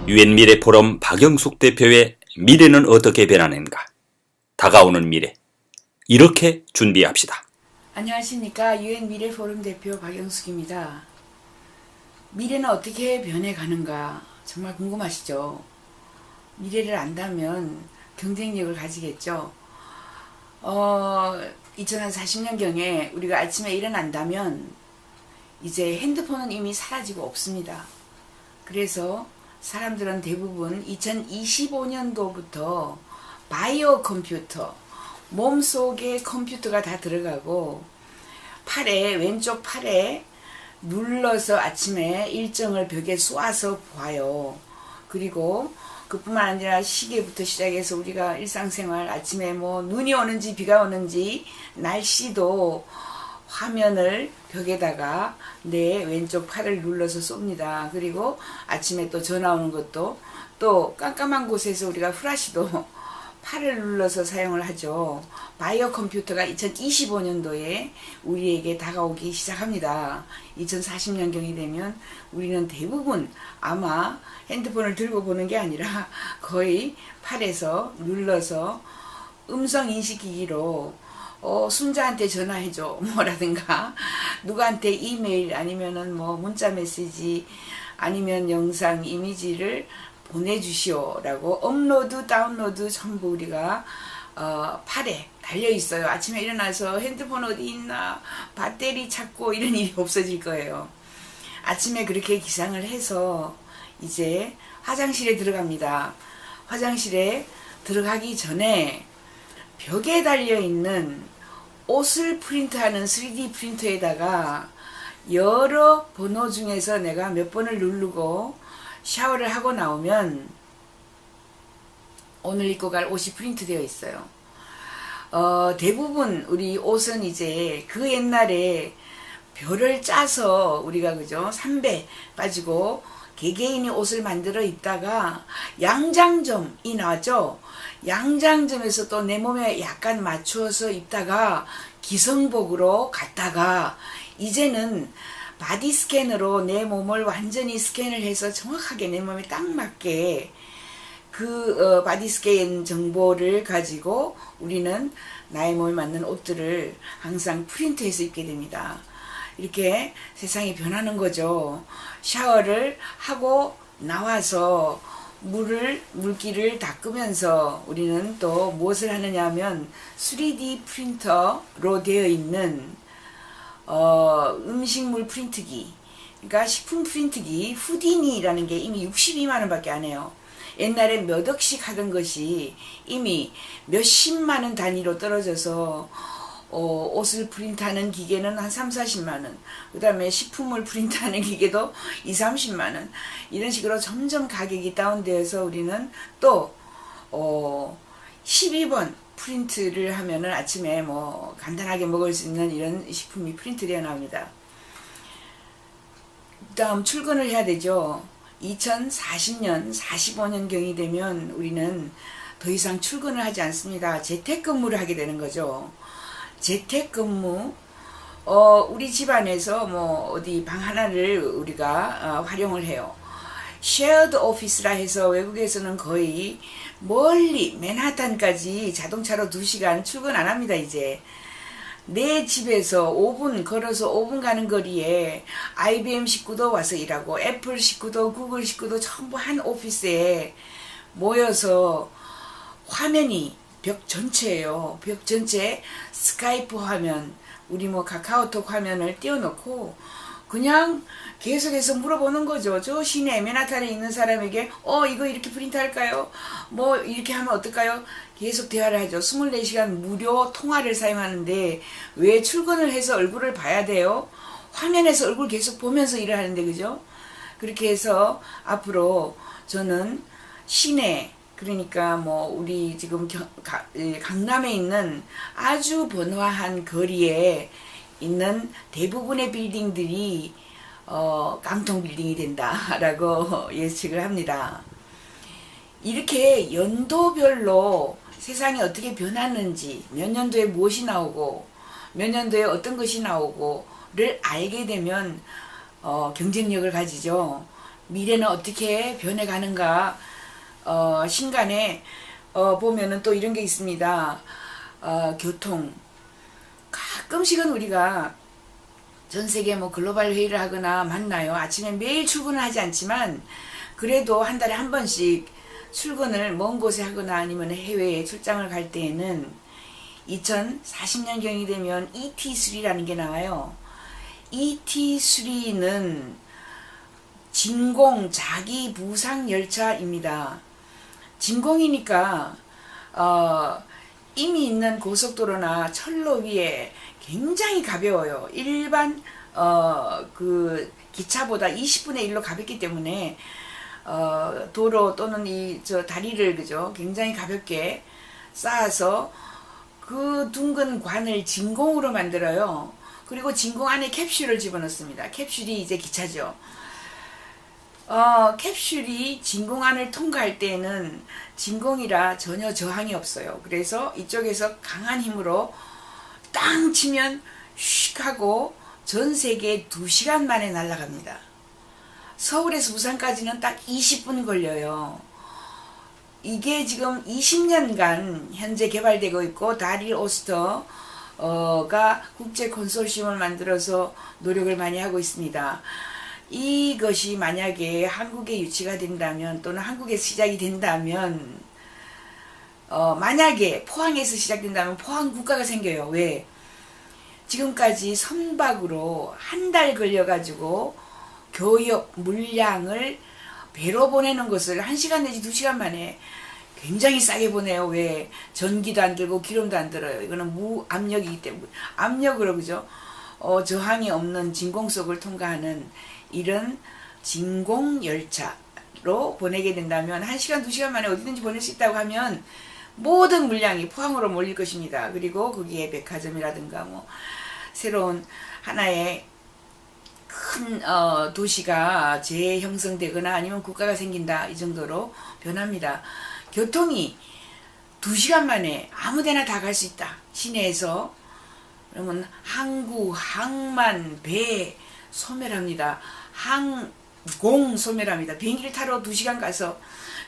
유엔 미래 포럼 박영숙 대표의 미래는 어떻게 변하는가? 다가오는 미래. 이렇게 준비합시다. 안녕하십니까. 유엔 미래 포럼 대표 박영숙입니다. 미래는 어떻게 변해가는가 정말 궁금하시죠? 미래를 안다면 경쟁력을 가지겠죠. 2040년경에 우리가 아침에 일어난다면 이제 핸드폰은 이미 사라지고 없습니다. 그래서 사람들은 대부분 2025년도부터 바이오 컴퓨터, 몸속에 컴퓨터가 다 들어가고 왼쪽 팔에 눌러서 아침에 일정을 벽에 쏘아서 봐요. 그리고 그뿐만 아니라 시계부터 시작해서 우리가 일상생활 아침에 뭐 눈이 오는지 비가 오는지 날씨도 화면을 벽에다가 내 왼쪽 팔을 눌러서 쏩니다. 그리고 아침에 또 전화 오는 것도 또 깜깜한 곳에서 우리가 후라시도 팔을 눌러서 사용을 하죠. 바이오 컴퓨터가 2025년도에 우리에게 다가오기 시작합니다. 2040년경이 되면 우리는 대부분 아마 핸드폰을 들고 보는 게 아니라 거의 팔에서 눌러서 음성인식기기로 순자한테 전화해줘 뭐라든가 누구한테 이메일 아니면은 뭐 문자 메시지 아니면 영상 이미지를 보내주시오라고 업로드 다운로드 전부 우리가 팔에 달려 있어요. 아침에 일어나서 핸드폰 어디 있나 배터리 찾고 이런 일이 없어질 거예요. 아침에 그렇게 기상을 해서 이제 화장실에 들어갑니다. 화장실에 들어가기 전에 벽에 달려있는 옷을 프린트하는 3D 프린터에다가 여러 번호 중에서 내가 몇 번을 누르고 샤워를 하고 나오면 오늘 입고 갈 옷이 프린트 되어 있어요. 대부분 우리 옷은 이제 그 옛날에 별을 짜서 우리가 그죠? 3배 빠지고 개개인이 옷을 만들어 입다가 양장점이 나왔죠. 양장점에서 또 내 몸에 약간 맞추어서 입다가 기성복으로 갔다가 이제는 바디 스캔으로 내 몸을 완전히 스캔을 해서 정확하게 내 몸에 딱 맞게 그 바디 스캔 정보를 가지고 우리는 나의 몸에 맞는 옷들을 항상 프린트해서 입게 됩니다. 이렇게 세상이 변하는 거죠. 샤워를 하고 나와서 물기를 닦으면서 우리는 또 무엇을 하느냐 하면 3D 프린터로 되어 있는 음식물 프린트기, 그러니까 식품 프린트기 후디니라는 게 이미 62만원 밖에 안 해요. 옛날에 몇 억씩 하던 것이 이미 몇십만원 단위로 떨어져서 옷을 프린트하는 기계는 한 3, 40만원, 그 다음에 식품을 프린트하는 기계도 2, 30만원, 이런 식으로 점점 가격이 다운되어서 우리는 또 12번 프린트를 하면은 아침에 뭐 간단하게 먹을 수 있는 이런 식품이 프린트되어 나옵니다. 다음 출근을 해야 되죠. 2040년, 45년경이 되면 우리는 더 이상 출근을 하지 않습니다. 재택근무를 하게 되는 거죠. 재택근무, 우리 집안에서 뭐 어디 방 하나를 우리가 활용을 해요. 쉐어드 오피스라 해서 외국에서는 거의 멀리 맨하탄까지 자동차로 2시간 출근 안 합니다. 이제 내 집에서 5분 걸어서 5분 가는 거리에 IBM 식구도 와서 일하고 애플 식구도 구글 식구도 전부 한 오피스에 모여서 화면이 벽 전체예요. 벽 전체에 스카이프 화면, 우리 뭐 카카오톡 화면을 띄워놓고 그냥 계속해서 물어보는 거죠. 저 시내 맨하탄에 있는 사람에게 이거 이렇게 프린트 할까요? 뭐 이렇게 하면 어떨까요? 계속 대화를 하죠. 24시간 무료 통화를 사용하는데 왜 출근을 해서 얼굴을 봐야 돼요? 화면에서 얼굴 계속 보면서 일을 하는데, 그죠? 그렇게 해서 앞으로 저는 시내, 그러니까 뭐 우리 지금 강남에 있는 아주 번화한 거리에 있는 대부분의 빌딩들이 깡통 빌딩이 된다라고 예측을 합니다. 이렇게 연도별로 세상이 어떻게 변하는지, 몇 년도에 무엇이 나오고 몇 년도에 어떤 것이 나오고를 알게 되면 경쟁력을 가지죠. 미래는 어떻게 변해가는가, 신간에 보면은 또 이런 게 있습니다. 교통. 가끔씩은 우리가 전 세계 뭐 글로벌 회의를 하거나 만나요. 아침에 매일 출근을 하지 않지만 그래도 한 달에 한 번씩 출근을 먼 곳에 하거나 아니면 해외에 출장을 갈 때에는 2040년경이 되면 ET3라는 게 나와요. ET3는 진공 자기 부상 열차입니다. 진공이니까 이미 있는 고속도로나 철로 위에 굉장히 가벼워요. 일반 그 기차보다 20분의 1로 가볍기 때문에 도로 또는 다리를 그죠 굉장히 가볍게 쌓아서 그 둥근 관을 진공으로 만들어요. 그리고 진공 안에 캡슐을 집어넣습니다. 캡슐이 이제 기차죠. 캡슐이 진공안을 통과할 때에는 진공이라 전혀 저항이 없어요. 그래서 이쪽에서 강한 힘으로 땅 치면 슉 하고 전 세계 2시간 만에 날아갑니다. 서울에서 부산까지는 딱 20분 걸려요. 이게 지금 20년간 현재 개발되고 있고 다릴 오스터가 국제 컨소시엄을 만들어서 노력을 많이 하고 있습니다. 이것이 만약에 한국에 유치가 된다면 또는 한국에서 시작이 된다면 만약에 포항에서 시작된다면 포항 국가가 생겨요. 왜? 지금까지 선박으로 한 달 걸려가지고 교역 물량을 배로 보내는 것을 1시간 내지 2시간 만에 굉장히 싸게 보내요. 왜? 전기도 안 들고 기름도 안 들어요. 이거는 무압력이기 때문에 압력으로 그죠? 저항이 없는 진공 속을 통과하는 이런 진공 열차로 보내게 된다면 1시간 2시간 만에 어디든지 보낼 수 있다고 하면 모든 물량이 포항으로 몰릴 것입니다. 그리고 거기에 백화점이라든가 뭐 새로운 하나의 큰 도시가 재형성되거나 아니면 국가가 생긴다 이 정도로 변합니다. 교통이 2시간 만에 아무데나 다 갈 수 있다. 시내에서. 그러면 항구, 항만, 배 소멸합니다. 항공 소멸합니다. 비행기를 타러 2시간 가서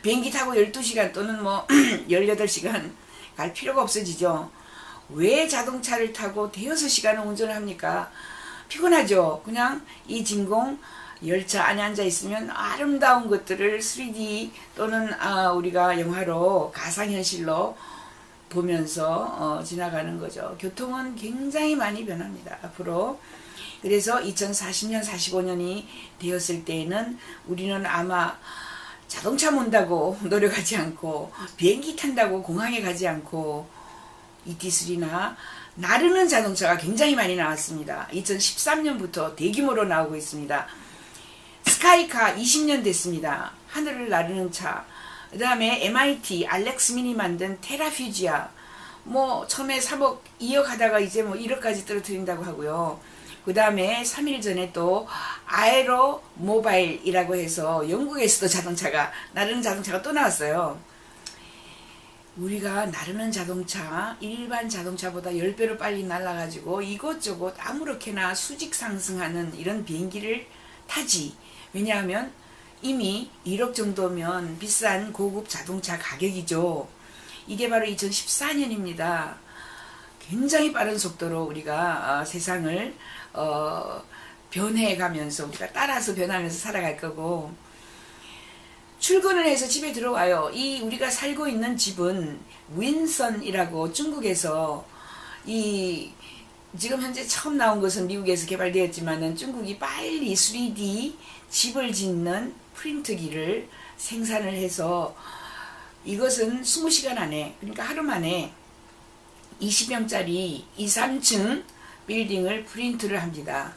비행기 타고 12시간 또는 뭐 18시간 갈 필요가 없어지죠. 왜 자동차를 타고 대여섯 시간을 운전을 합니까? 피곤하죠. 그냥 이 진공 열차 안에 앉아 있으면 아름다운 것들을 3D 또는 우리가 영화로 가상현실로 보면서 지나가는 거죠. 교통은 굉장히 많이 변합니다. 앞으로. 그래서 2040년, 45년이 되었을 때에는 우리는 아마 자동차 몬다고 노력하지 않고 비행기 탄다고 공항에 가지 않고 ET3나 나르는 자동차가 굉장히 많이 나왔습니다. 2013년부터 대규모로 나오고 있습니다. 스카이카 20년 됐습니다. 하늘을 나르는 차. 그 다음에 MIT 알렉스 민이 만든 테라퓨지아 뭐 처음에 3억 2억 하다가 이제 뭐 1억까지 떨어뜨린다고 하고요. 그 다음에 3일 전에 또 아에로 모바일이라고 해서 영국에서도 나르는 자동차가 또 나왔어요. 우리가 나르는 자동차 일반 자동차보다 10배로 빨리 날아가지고 이것저것 아무렇게나 수직 상승하는 이런 비행기를 타지. 왜냐하면 이미 1억 정도면 비싼 고급 자동차 가격이죠. 이게 바로 2014년입니다. 굉장히 빠른 속도로 우리가 세상을 변해가면서 우리가 따라서 변하면서 살아갈 거고 출근을 해서 집에 들어와요. 이 우리가 살고 있는 집은 윈선이라고 중국에서 지금 현재 처음 나온 것은 미국에서 개발되었지만은 중국이 빨리 3D 집을 짓는 프린트기를 생산을 해서 이것은 20시간 안에 그러니까 하루 만에 20평짜리 2, 3층 빌딩을 프린트를 합니다.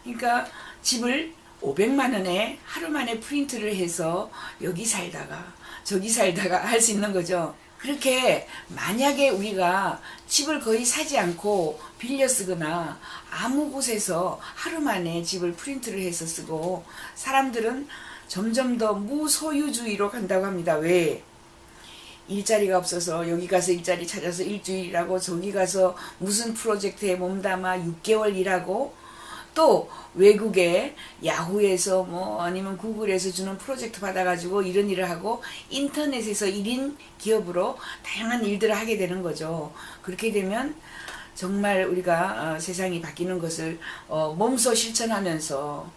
그러니까 집을 500만 원에 하루 만에 프린트를 해서 여기 살다가 저기 살다가 할 수 있는 거죠. 그렇게 만약에 우리가 집을 거의 사지 않고 빌려 쓰거나 아무 곳에서 하루 만에 집을 프린트를 해서 쓰고 사람들은 점점 더 무소유주의로 간다고 합니다. 왜? 일자리가 없어서 여기 가서 일자리 찾아서 일주일 일하고 저기 가서 무슨 프로젝트에 몸담아 6개월 일하고 또 외국에 야후에서 뭐 아니면 구글에서 주는 프로젝트 받아가지고 이런 일을 하고 인터넷에서 1인 기업으로 다양한 일들을 하게 되는 거죠. 그렇게 되면 정말 우리가 세상이 바뀌는 것을 몸소 실천하면서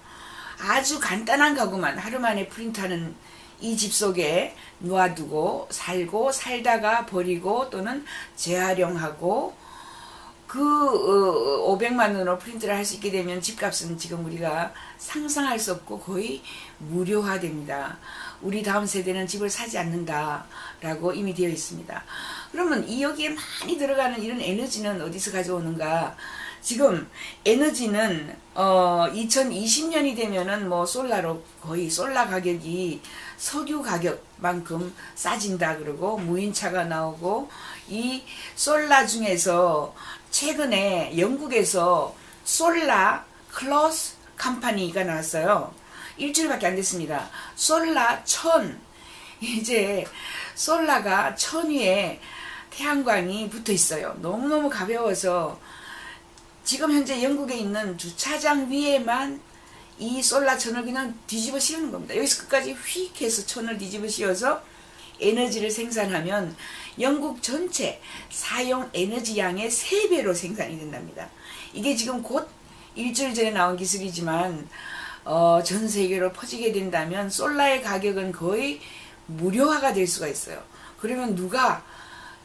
아주 간단한 가구만 하루 만에 프린트하는 이 집 속에 놓아두고 살고 살다가 버리고 또는 재활용하고 그 500만 원으로 프린트를 할 수 있게 되면 집값은 지금 우리가 상상할 수 없고 거의 무료화됩니다. 우리 다음 세대는 집을 사지 않는다라고 이미 되어 있습니다. 그러면 이 여기에 많이 들어가는 이런 에너지는 어디서 가져오는가? 지금 에너지는 2020년이 되면은 뭐 솔라로 거의 솔라 가격이 석유 가격만큼 싸진다 그러고 무인차가 나오고 이 솔라 중에서 최근에 영국에서 솔라 클로스 컴퍼니가 나왔어요. 일주일밖에 안 됐습니다. 솔라 1000 이제 솔라가 1000 위에 태양광이 붙어 있어요. 너무너무 가벼워서 지금 현재 영국에 있는 주차장 위에만 이 솔라 천을 그냥 뒤집어 씌우는 겁니다. 여기서 끝까지 휙 해서 천을 뒤집어 씌워서 에너지를 생산하면 영국 전체 사용 에너지 양의 3배로 생산이 된답니다. 이게 지금 곧 일주일 전에 나온 기술이지만 전 세계로 퍼지게 된다면 솔라의 가격은 거의 무료화가 될 수가 있어요. 그러면 누가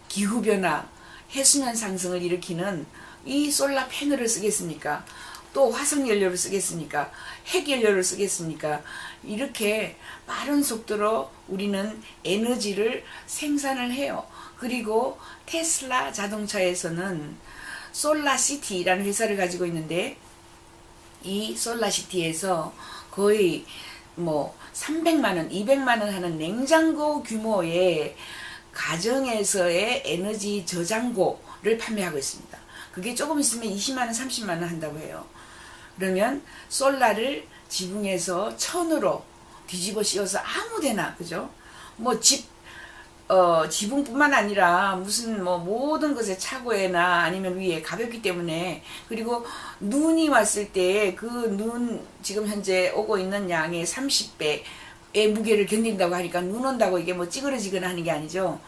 기후변화, 해수면 상승을 일으키는 이 솔라 패널을 쓰겠습니까? 또 화석연료를 쓰겠습니까? 핵연료를 쓰겠습니까? 이렇게 빠른 속도로 우리는 에너지를 생산을 해요. 그리고 테슬라 자동차에서는 솔라시티라는 회사를 가지고 있는데 이 솔라시티에서 거의 뭐 300만원, 200만원 하는 냉장고 규모의 가정에서의 에너지 저장고를 판매하고 있습니다. 그게 조금 있으면 20만원, 30만원 한다고 해요. 그러면 솔라를 지붕에서 천으로 뒤집어 씌워서 아무데나, 그죠? 뭐 지붕뿐만 아니라 무슨 뭐 모든 것에 차고에나 아니면 위에 가볍기 때문에, 그리고 눈이 왔을 때 그 눈 지금 현재 오고 있는 양의 30배의 무게를 견딘다고 하니까 눈 온다고 이게 뭐 찌그러지거나 하는 게 아니죠.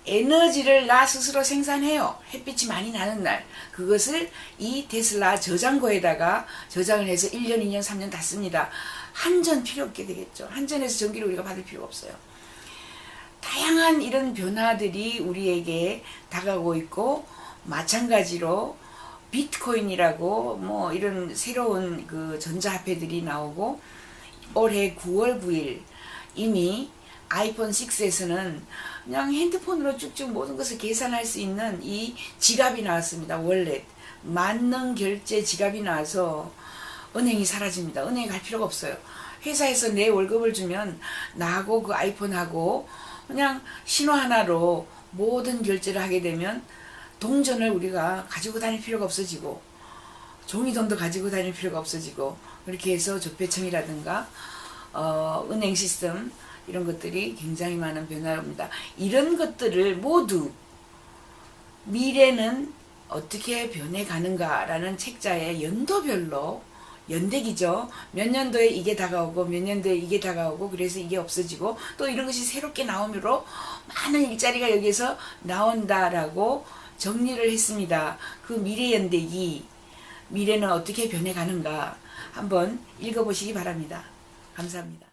에너지를 나 스스로 생산해요. 햇빛이 많이 나는 날. 그것을 이 테슬라 저장고에다가 저장을 해서 1년, 2년, 3년 다 씁니다. 한전 필요 없게 되겠죠. 한전에서 전기를 우리가 받을 필요가 없어요. 다양한 이런 변화들이 우리에게 다가오고 있고, 마찬가지로 비트코인이라고 뭐 이런 새로운 그 전자화폐들이 나오고, 올해 9월 9일 이미 아이폰 6에서는 그냥 핸드폰으로 쭉쭉 모든 것을 계산할 수 있는 이 지갑이 나왔습니다. 월렛, 만능 결제 지갑이 나와서 은행이 사라집니다. 은행에 갈 필요가 없어요. 회사에서 내 월급을 주면 나하고 그 아이폰하고 그냥 신호 하나로 모든 결제를 하게 되면 동전을 우리가 가지고 다닐 필요가 없어지고 종이돈도 가지고 다닐 필요가 없어지고, 그렇게 해서 조폐청이라든가 은행 시스템 이런 것들이 굉장히 많은 변화입니다. 이런 것들을 모두 미래는 어떻게 변해가는가라는 책자의 연도별로, 연대기죠. 몇 년도에 이게 다가오고 몇 년도에 이게 다가오고 그래서 이게 없어지고 또 이런 것이 새롭게 나오므로 많은 일자리가 여기서 나온다라고 정리를 했습니다. 그 미래 연대기, 미래는 어떻게 변해가는가 한번 읽어보시기 바랍니다. 감사합니다.